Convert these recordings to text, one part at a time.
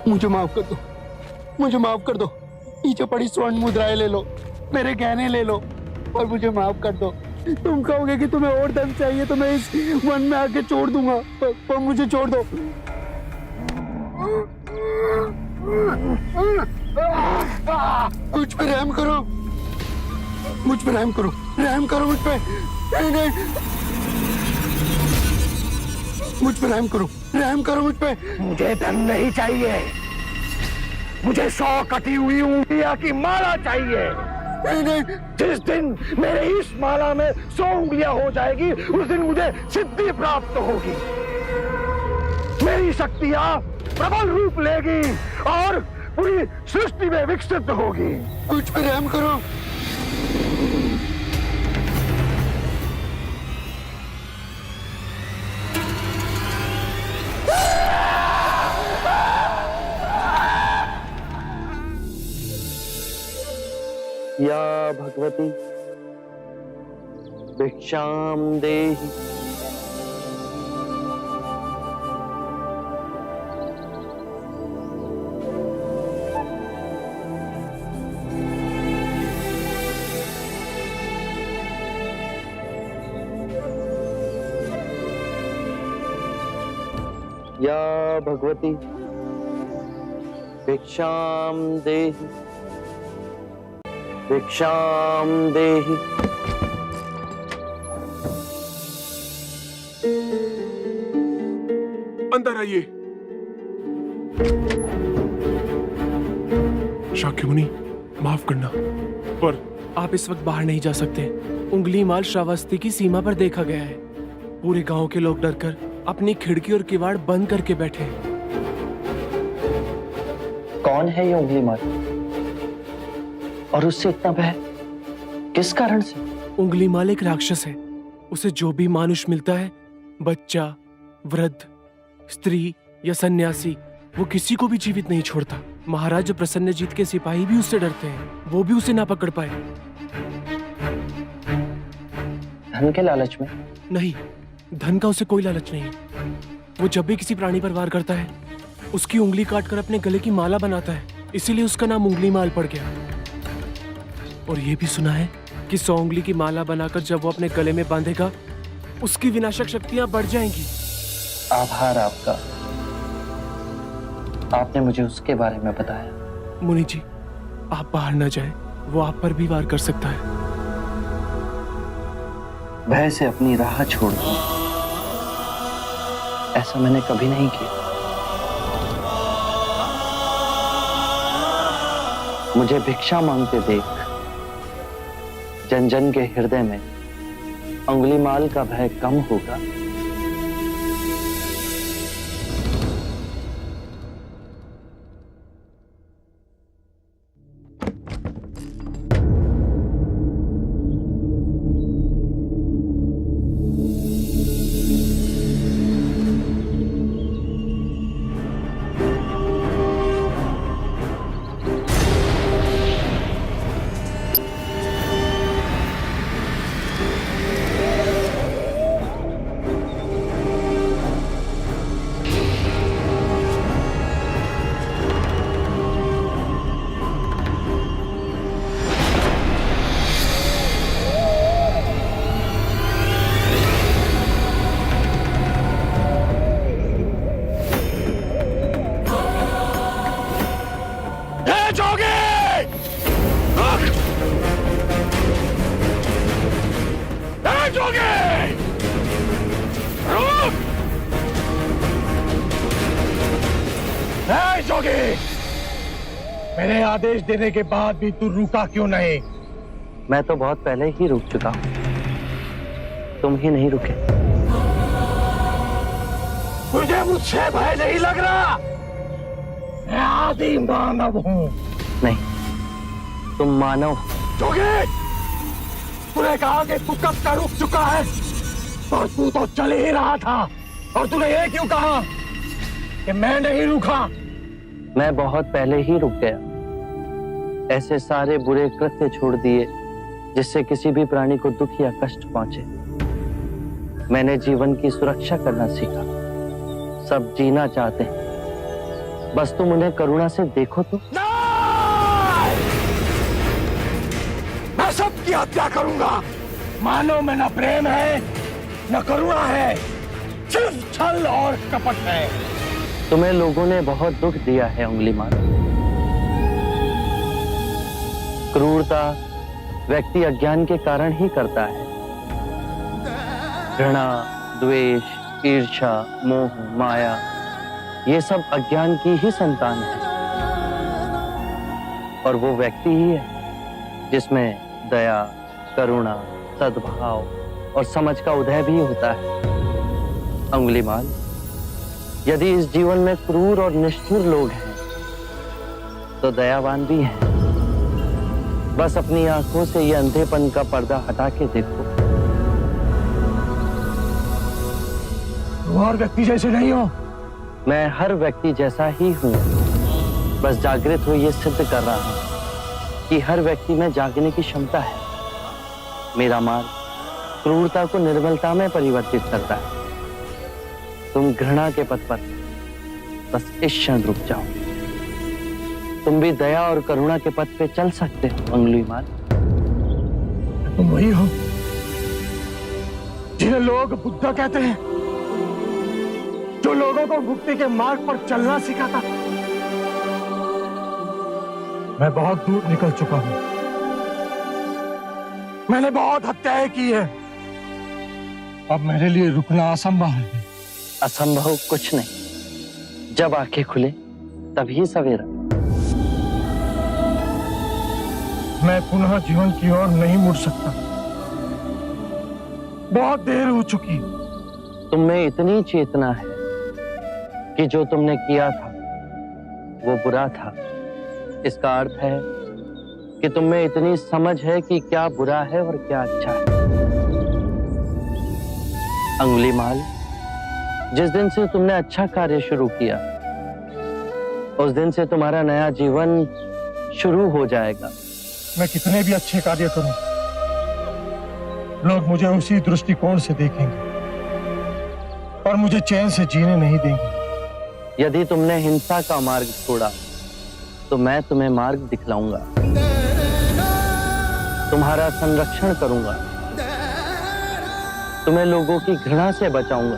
मुझे माफ कर दो, मुझे माफ कर दो। नीचे पड़ी स्वर्ण मुद्राएं ले लो, मेरे गहने ले लो और मुझे माफ कर दो। तुम कहोगे कि तुम्हें और धन चाहिए तो मैं इस वन में आके छोड़ दूंगा, पर मुझे छोड़ दो। मुझ पे रहम करो, मुझ पे रहम करो, रहम करो मुझ पे। नहीं नहीं, मुझ पे रहम करो, रहम करो मुझ पे। मुझे धन नहीं चाहिए, मुझे 100 कटी हुई उंगलियां की माला चाहिए। नहीं नहीं, जिस दिन मेरे इस माला में 100 उंगलियां हो जाएगी उस दिन मुझे सिद्धि प्राप्त होगी। मेरी शक्तियां प्रबल रूप लेगी और पूरी सृष्टि में विकसित होगी। मुझ पे रहम करो। या भगवती भिक्षाम देहि। या भगवती भिक्षाम देहि, भिक्षाम देहि। अंदर आइए। शाक्य मुनि, माफ करना, पर आप इस वक्त बाहर नहीं जा सकते। उंगली माल श्रावस्ती की सीमा पर देखा गया है। पूरे गांव के लोग डरकर अपनी खिड़की और किवाड़ बंद करके बैठे हैं। कौन है ये उंगली माल और उससे इतना भय किस कारण से? उंगली माल एक राक्षस है। उसे जो भी मानुष मिलता है, बच्चा, वृद्ध, स्त्री या सन्यासी, वो किसी को भी जीवित नहीं छोड़ता। महाराज प्रसन्नजीत के सिपाही भी उससे डरते हैं, वो भी उसे ना पकड़ पाए। धन के लालच में? नहीं, धन का उसे कोई लालच नहीं। वो जब भी किसी प्राणी पर वार करता है, उसकी उंगली काटकर अपने गले की माला बनाता है। इसीलिए उसका नाम उंगली माल पड़ गया। और ये भी सुना है कि 100 उंगली की माला बनाकर जब वो अपने गले में बांधेगा, उसकी विनाशक शक्तियां बढ़ जाएंगी। आभार आपका, आपने मुझे उसके बारे में बताया। मुनि जी, आप बाहर न जाएं, वो आप पर भी वार कर सकता है। भय से अपनी राह छोड़ दूं, ऐसा मैंने कभी नहीं किया। मुझे भिक्षा मांगते देख जन जन के हृदय में अंगुलीमाल का भय कम होगा। मेरे आदेश देने के बाद भी तू रुका क्यों नहीं? मैं तो बहुत पहले ही रुक चुका हूं, तुम ही नहीं रुके। मुझे मुझसे भय नहीं लग रहा। मैं आदि मानव हूं। नहीं, तुम मानव। जोगी, तूने कहा कि तू कब का रुक चुका है, और तू तो चल ही रहा था, और तूने ये क्यों कहा कि मैं नहीं रुका? मैं बहुत पहले ही रुक गया। ऐसे सारे बुरे कृत्य छोड़ दिए जिससे किसी भी प्राणी को दुख या कष्ट पहुंचे। मैंने जीवन की सुरक्षा करना सीखा। सब जीना चाहते हैं, बस तुम उन्हें करुणा से देखो तो। नहीं! मैं सबकी हत्या करूंगा। मानव में न प्रेम है न करुणा है, सिर्फ छल और कपट है। तुम्हें लोगों ने बहुत दुख दिया है उंगलीमाल। क्रूरता व्यक्ति अज्ञान के कारण ही करता है। घृणा, द्वेष, ईर्ष्या, मोह, माया, ये सब अज्ञान की ही संतान है। और वो व्यक्ति ही है जिसमें दया, करुणा, सद्भाव और समझ का उदय भी होता है। उंगलीमाल, यदि इस जीवन में क्रूर और निष्ठुर लोग हैं तो दयावान भी हैं। बस अपनी आंखों से ये अंधेपन का पर्दा हटा के देखो। तुम और व्यक्ति जैसे नहीं हो। मैं हर व्यक्ति जैसा ही हूं, बस जागृत हो ये सिद्ध कर रहा हूं कि हर व्यक्ति में जागने की क्षमता है। मेरा मार्ग क्रूरता को निर्मलता में परिवर्तित करता है। तुम घृणा के पथ पर बस इस क्षण रुक जाओ। तुम भी दया और करुणा के पथ पे चल सकते हो उंगलीमाल। तुम वही हो जिन्हें लोग बुद्धा कहते हैं, जो लोगों को मुक्ति के मार्ग पर चलना सिखाता। मैं बहुत दूर निकल चुका हूं। मैंने बहुत हत्याएं की है। अब मेरे लिए रुकना असंभव है। असंभव कुछ नहीं। जब आंखें खुले तभी सवेरा। मैं पुनः जीवन की ओर नहीं मुड़ सकता। बहुत देर हो चुकी। तुम में इतनी चेतना है कि जो तुमने किया था वो बुरा था। इसका अर्थ है कि तुम में इतनी समझ है कि क्या बुरा है और क्या अच्छा है। उंगलीमाल, जिस दिन से तुमने अच्छा कार्य शुरू किया उस दिन से तुम्हारा नया जीवन शुरू हो जाएगा। मैं कितने भी अच्छे कार्य करूं, लोग मुझे उसी दृष्टिकोण से देखेंगे और मुझे चैन से जीने नहीं देंगे। यदि तुमने हिंसा का मार्ग छोड़ा तो मैं तुम्हें मार्ग दिखलाऊंगा। तुम्हारा संरक्षण करूंगा। तुम्हें लोगों की घृणा से बचाऊंगा।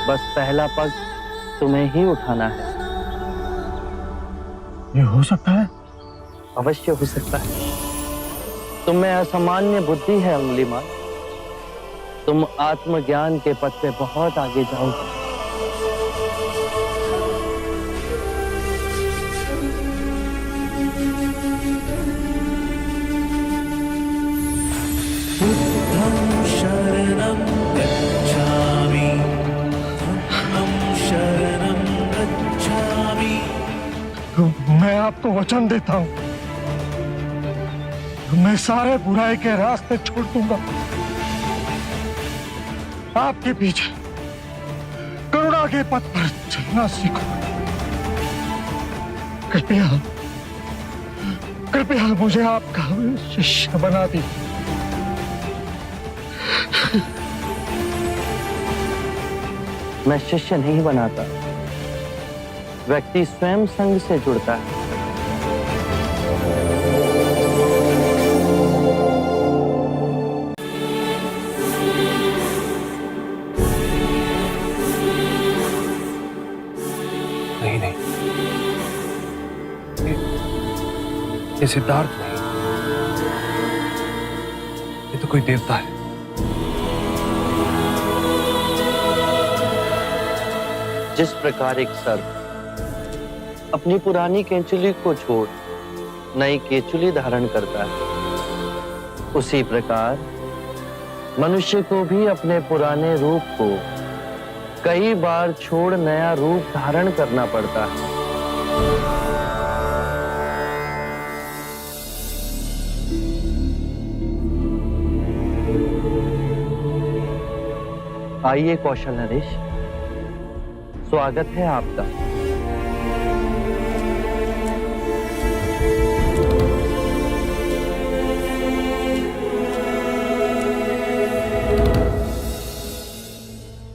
बस पहला पग तुम्हें ही उठाना है। ये हो सकता है? अवश्य हो सकता है। तुम में असामान्य बुद्धि है उंगलीमाल। तुम आत्मज्ञान के पथ पे बहुत आगे जाओगे। बुद्धं शरणं गच्छामि, धम्मं शरणं गच्छामि। मैं आपको वचन देता हूं, मैं सारे बुराई के रास्ते छोड़ दूंगा। आपके पीछे करुणा के पथ पर चलना सीखूंगा। कृपया कृपया मुझे आपका शिष्य बना दीजिए। मैं शिष्य नहीं बनाता। व्यक्ति स्वयं संग से जुड़ता है। नहीं नहीं, ये सिद्धार्थ नहीं, ये तो कोई देवता है। जिस प्रकार एक सर्प अपनी पुरानी केंचुली को छोड़ नई केंचुली धारण करता है, उसी प्रकार मनुष्य को भी अपने पुराने रूप को कई बार छोड़ नया रूप धारण करना पड़ता है। आइए कौशल नरेश, स्वागत है आपका।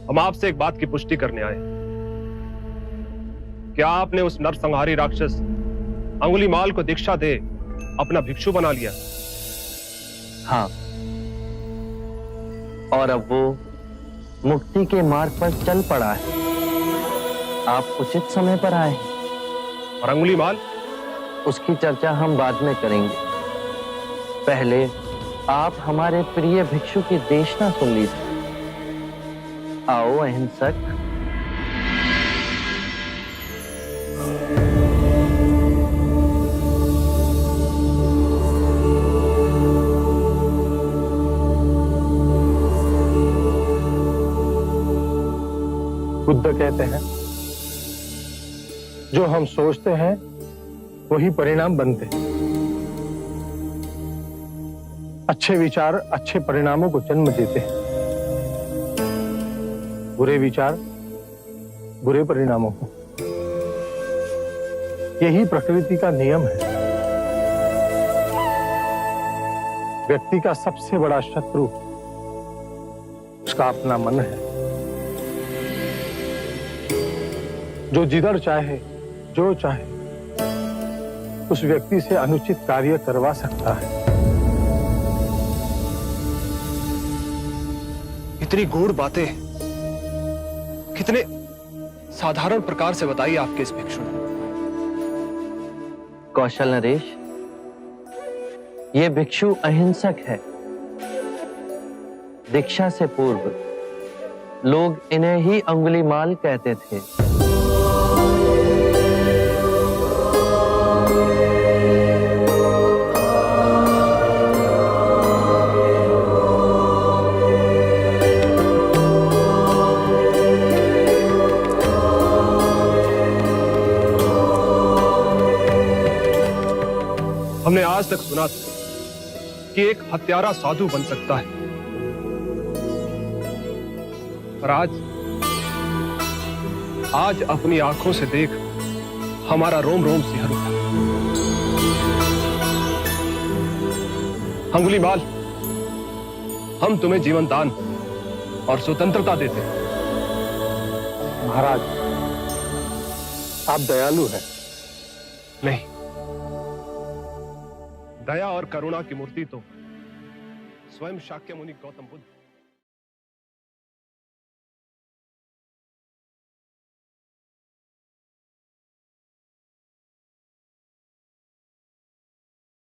हम आपसे एक बात की पुष्टि करने आए। क्या आपने उस नरसंहारी राक्षस अंगुलीमाल को दीक्षा दे अपना भिक्षु बना लिया? हाँ, और अब वो मुक्ति के मार्ग पर चल पड़ा है। आप उचित समय पर आए हैं। और अंगुलीमाल? उसकी चर्चा हम बाद में करेंगे। पहले आप हमारे प्रिय भिक्षु की देशना सुन लीजिए। आओ अहिंसक। बुद्ध कहते हैं, जो हम सोचते हैं वही परिणाम बनते हैं। अच्छे विचार अच्छे परिणामों को जन्म देते हैं, बुरे विचार बुरे परिणामों को। यही प्रकृति का नियम है। व्यक्ति का सबसे बड़ा शत्रु उसका अपना मन है, जो जिधर चाहे जो चाहे उस व्यक्ति से अनुचित कार्य करवा सकता है। इतनी गूढ़ बातें कितने साधारण प्रकार से बताई आपके इस भिक्षु ने। कौशल नरेश, ये भिक्षु अहिंसक है। दीक्षा से पूर्व लोग इन्हें ही अंगुलीमाल कहते थे। हमने आज तक सुना था कि एक हत्यारा साधु बन सकता है, पर आज अपनी आंखों से देख हमारा रोम रोम सिहर उठा। अंगुलीमाल, हम तुम्हें जीवन दान और स्वतंत्रता देते हैं। महाराज, आप दयालु हैं। नहीं, दया और करुणा की मूर्ति तो स्वयं शाक्य मुनि गौतम बुद्ध